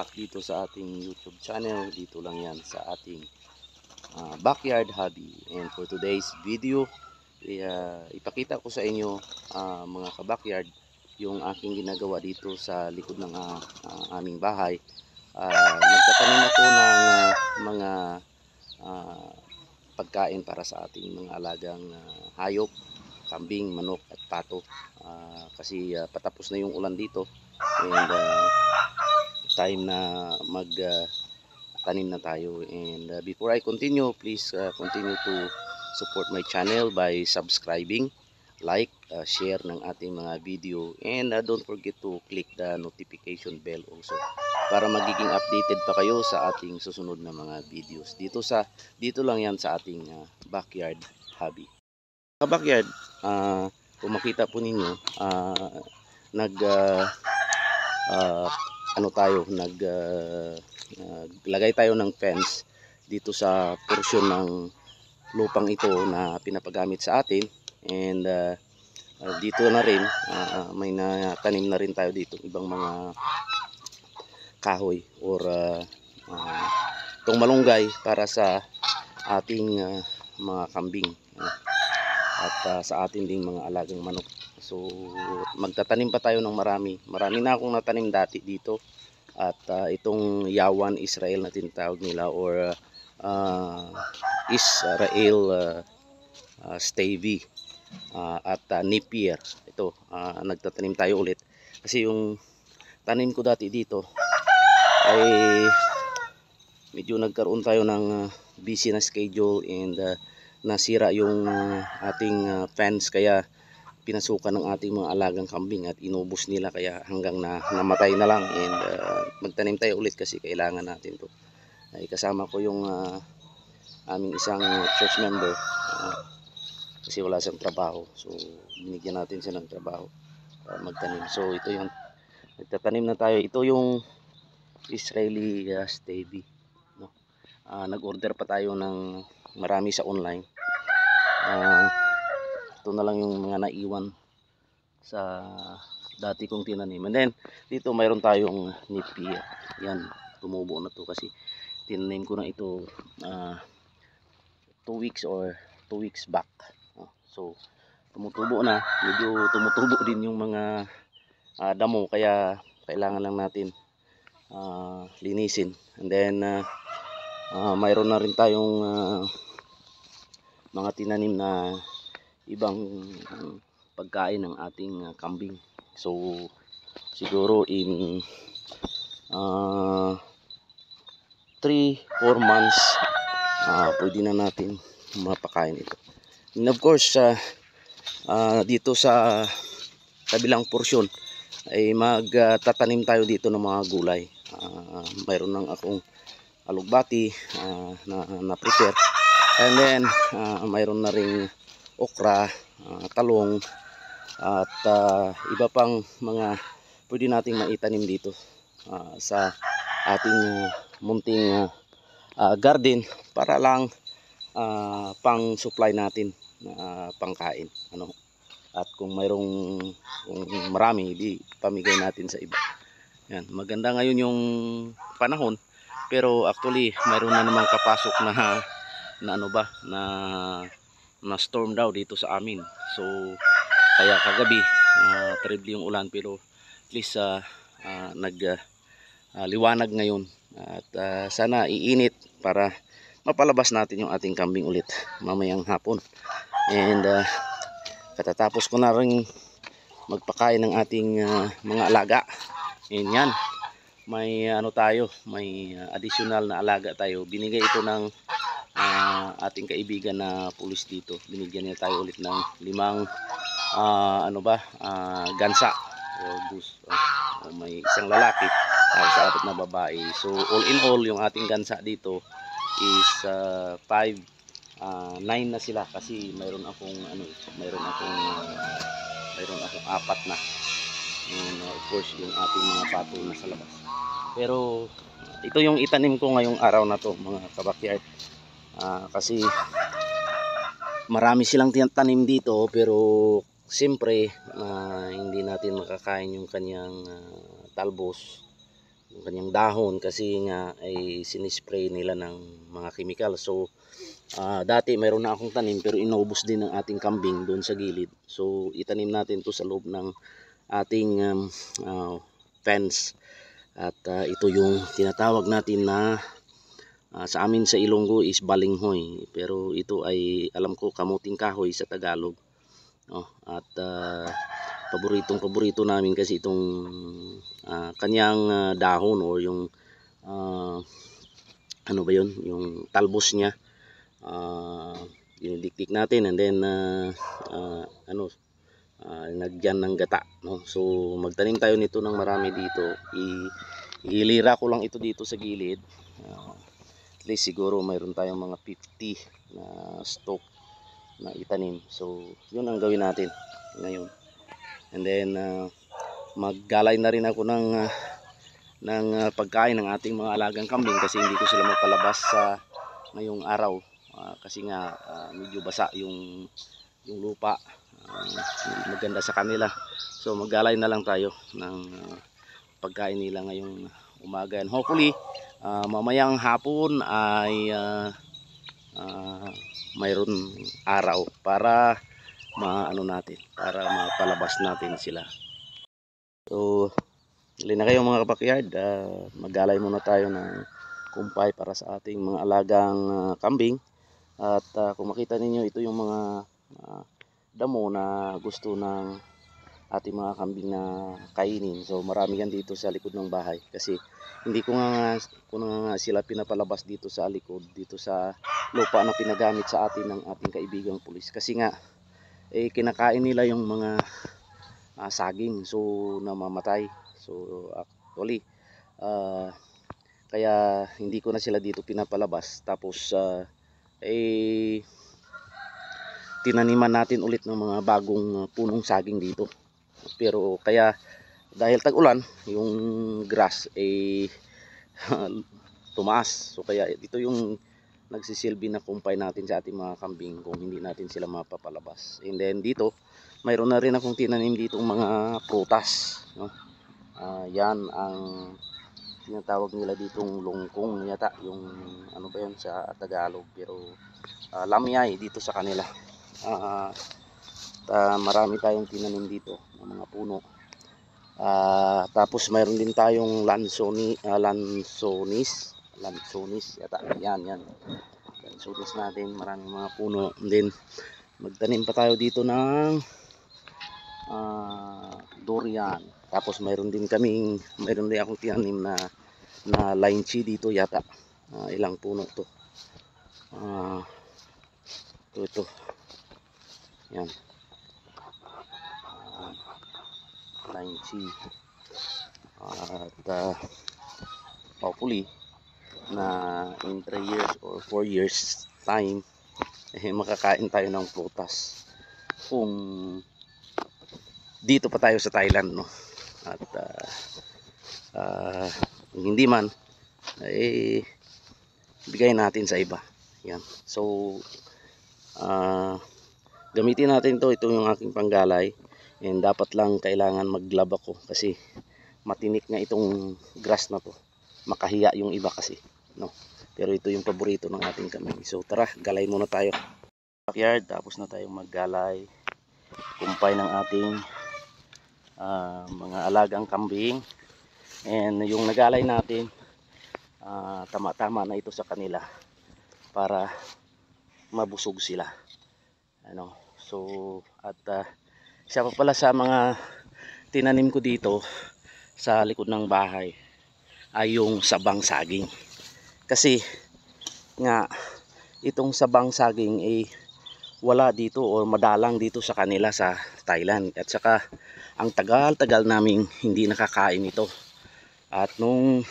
back dito sa ating YouTube channel. Dito lang yan sa ating backyard hobby. And for today's video, ipakita ko sa inyo mga ka-backyard yung aking ginagawa dito sa likod ng aming bahay. Nagtatanim ako ng mga pagkain para sa ating mga alagang hayop, kambing, manok at pato. Kasi patapos na yung ulan dito and time na mag tanim na tayo. And before I continue, please continue to support my channel by subscribing, like, share ng ating mga video, and don't forget to click the notification bell also para magiging updated pa kayo sa ating susunod na mga videos dito lang yan sa ating backyard hobby. Sa backyard, kung makita po ninyo, naglagay tayo ng fence dito sa portion ng lupang ito na pinapagamit sa atin. And dito na rin may natanim na rin tayo dito ibang mga kahoy or itong malunggay para sa ating mga kambing at sa atin ding mga alagang manok. So magtatanim pa tayo ng marami na akong natanim dati dito. At itong Yawan Israel na tinatawag nila or Israel Stavy at Napier, ito nagtatanim tayo ulit kasi yung tanim ko dati dito ay medyo nagkaroon tayo ng busy na schedule and nasira yung ating fence, kaya pinasukan ng ating mga alagang kambing at inubos nila, kaya hanggang namatay na lang. And magtanim tayo ulit kasi kailangan natin to. Ay kasama ko yung aming isang church member kasi wala siyang trabaho, so binigyan natin siya ng trabaho para magtanim. So ito yung nagtatanim na tayo. Ito yung Israeli Stavy, no? Nag-order pa tayo ng marami sa online. Ito na lang yung mga naiwan sa dati kong tinanim. And then dito mayroon tayong Napier. Yan, tumubo na to kasi tinanim ko na ito 2 weeks back. So tumutubo na, medyo tumutubo din yung mga damo, kaya kailangan lang natin linisin. And then mayroon na rin tayong mga tinanim na ibang pagkain ng ating kambing. So siguro in 3-4 months pwede na natin mapakain ito. And of course dito sa kabilang porsyon ay magtatanim tayo dito ng mga gulay. Mayroon nang akong alugbati na prepare, and then mayroon na ring okra, talong at iba pang mga pwede nating maitanim dito sa ating munting garden para lang pang supply natin pangkain, ano. At kung marami, di pamigay natin sa iba. Yan, maganda ngayon yung panahon, pero actually mayroon na namang kapasok na storm daw dito sa amin. So kaya kagabi terrible yung ulan, pero at least liwanag ngayon at sana iinit para mapalabas natin yung ating kambing ulit mamayang hapon. And katatapos ko na rin magpakain ng ating mga alaga. And yan, may may additional na alaga tayo. Binigay ito ng ating kaibigan na pulis dito. Binigyan niya tayo ulit ng 5 gansa o goose. May isang lalaki sa 4 na babae. So all in all, yung ating gansa dito is 9 na sila kasi mayroon akong 4 na. And of course yung ating mga pato na sa labas. Pero ito yung itanim ko ngayong araw na to, mga kabakyard. Kasi marami silang tanim dito, pero siyempre hindi natin makakain yung kanyang talbos yung kanyang dahon kasi nga ay sinispray nila ng mga chemical. So dati mayroon na akong tanim pero inubos din ng ating kambing doon sa gilid. So itanim natin to sa loob ng ating fence. At ito yung tinatawag natin na sa amin sa Ilonggo is balinghoy, pero ito ay alam ko kamuting kahoy sa Tagalog. At paborito namin kasi itong kanyang dahon o yung ano ba yun, yung talbos niya. Dinidikdik natin and then nagyan ng gata, no? So magtanim tayo nito ng marami dito. Ilira ko lang ito dito sa gilid. At least siguro mayroon tayong mga 50 na stalk na itanim. So yun ang gawin natin ngayon. And then maggalay na rin ako ng pagkain ng ating mga alagang kambing kasi hindi ko sila mapalabas sa ngayong araw. Kasi nga medyo basa yung lupa. Maganda sa kanila. So maggalay na lang tayo ng pagkain nila ngayong umaga. And hopefully mamayang hapon ay mayroon araw para para mapalabas natin sila. So dali na kayo mga kabakyard, maggalay muna tayo ng kumpay para sa ating mga alagang kambing. At kung makita ninyo, ito yung mga damo na gusto ng ating mga kambing na kainin. So marami yan dito sa likod ng bahay kasi hindi ko nga sila pinapalabas dito sa likod, dito sa lupa na pinagamit sa atin ng ating kaibigang pulis, kasi nga kinakain nila yung mga saging, so namamatay. So actually kaya hindi ko na sila dito pinapalabas. Tapos tinaniman natin ulit ng mga bagong punong saging dito. Pero kaya dahil tag-ulan, yung grass tumaas. So kaya ito yung nagsisilbi na kumpay natin sa ating mga kambing kung hindi natin sila mapapalabas. And then dito, mayroon na rin akong tinanim ditong mga prutas, no? Yan ang tinatawag nila ditong longkong yata, yung ano ba yun sa Tagalog, pero lamyay dito sa kanila. Marami tayong tinanim dito ng mga puno. Tapos mayroon din tayong lansonis yata, yan lansonis natin, maraming mga puno. And then magtanim pa tayo dito ng durian. Tapos mayroon din akong tinanim na lychee dito yata. Ilang puno to, ito yan, lychee. At hopefully na in 3 years or 4 years time makakain tayo ng prutas kung dito pa tayo sa Thailand, no? At kung hindi man bigay natin sa iba. Yan. So gamitin natin ito yung aking panggalay. And dapat lang kailangan maglab ako kasi matinik nga itong grass na to, makahiya yung iba kasi, no? Pero ito yung paborito ng ating kambing. So tara, galay muna tayo backyard, tapos na tayong maggalay kumpay ng ating mga alagang kambing. And yung nagalay natin, tama-tama na ito sa kanila para mabusog sila, ano. So at isa pa pala sa mga tinanim ko dito sa likod ng bahay ay yung sabang saging. Kasi nga itong sabang saging wala dito o madalang dito sa kanila sa Thailand. At saka ang tagal-tagal naming hindi nakakain ito. At nung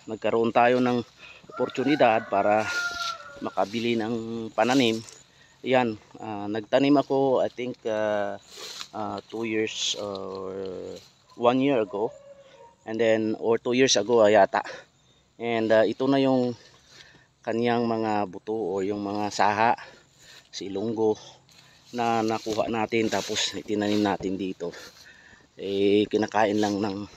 nagkaroon tayo ng oportunidad para makabili ng pananim, yan, nagtanim ako I think 2 years or 1 year ago, and then or 2 years ago yata. And ito na yung kaniyang mga buto o yung mga saha sa Ilonggo na nakuha natin, tapos itinanim natin dito. Kinakain lang ng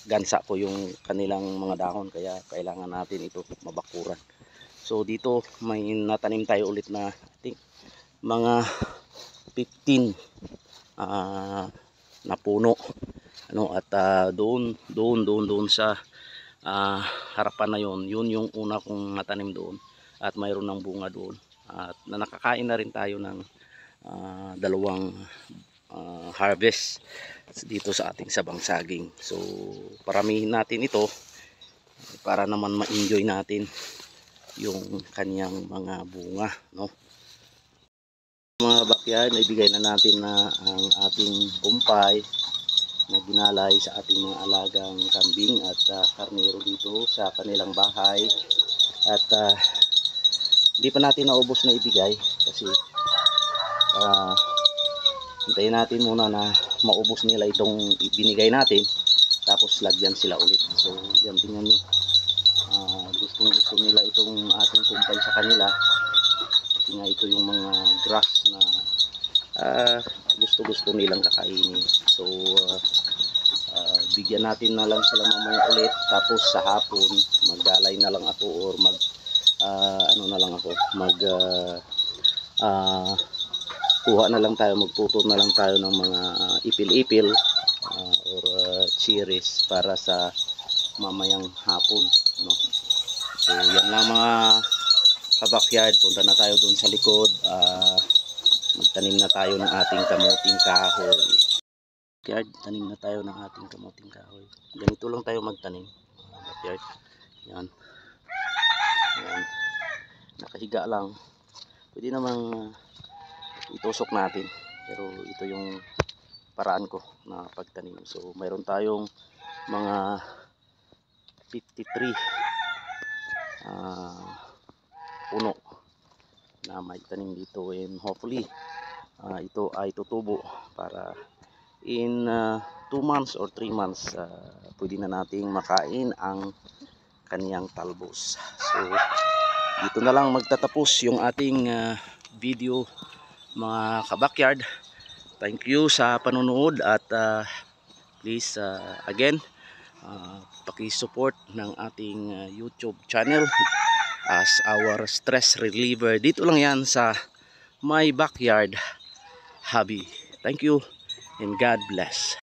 gansa po yung kanilang mga dahon, kaya kailangan natin ito mabakuran. So dito may natanim tayo ulit na I think mga 15 na puno, ano, at doon sa harapan na yun yung una kong natanim doon, at mayroon ng bunga doon, at nakakain na rin tayo ng dalawang harvest dito sa ating sabang saging. So paramihin natin ito para naman ma-enjoy natin yung kanyang mga bunga, no. Mga backyard, naibigay na natin na ang ating kumpay na ginalay sa ating mga alagang kambing at karnero dito sa kanilang bahay, at hindi pa natin naubos na ibigay kasi hintayin natin muna na maubos nila itong binigay natin, tapos lagyan sila ulit. So yan, tingnan nyo, gustong gusto nila itong ating kumpay sa kanila. Nga ito yung mga grass na gusto nilang kakainin. So bigyan natin na lang sila mamaya ulit, tapos sa hapon magdalay na lang ako, or kuha na lang tayo, magtuto na lang tayo ng mga ipil-ipil or cherries para sa mamayang hapon, no. So yan lang mga kabakyard, punta na tayo dun sa likod, magtanim na tayo ng ating kamuting kahoy. Backyard, tanim na tayo ng ating kamuting kahoy. Ganito lang tayo magtanim, backyard. Yan. Yan. Nakahiga lang. Pwede namang itusok natin, pero ito yung paraan ko na pagtanim. So mayroon tayong mga 53 puno na may tanim dito, and hopefully ito ay tutubo para in 2 months or 3 months pwede na nating makain ang kaniyang talbos. So dito na lang magtatapos yung ating video, mga kabakyard. Thank you sa panonood, at please again paki-support ng ating YouTube channel as our stress reliever. Dito lang yan sa My Backyard Hobby. Thank you and God bless.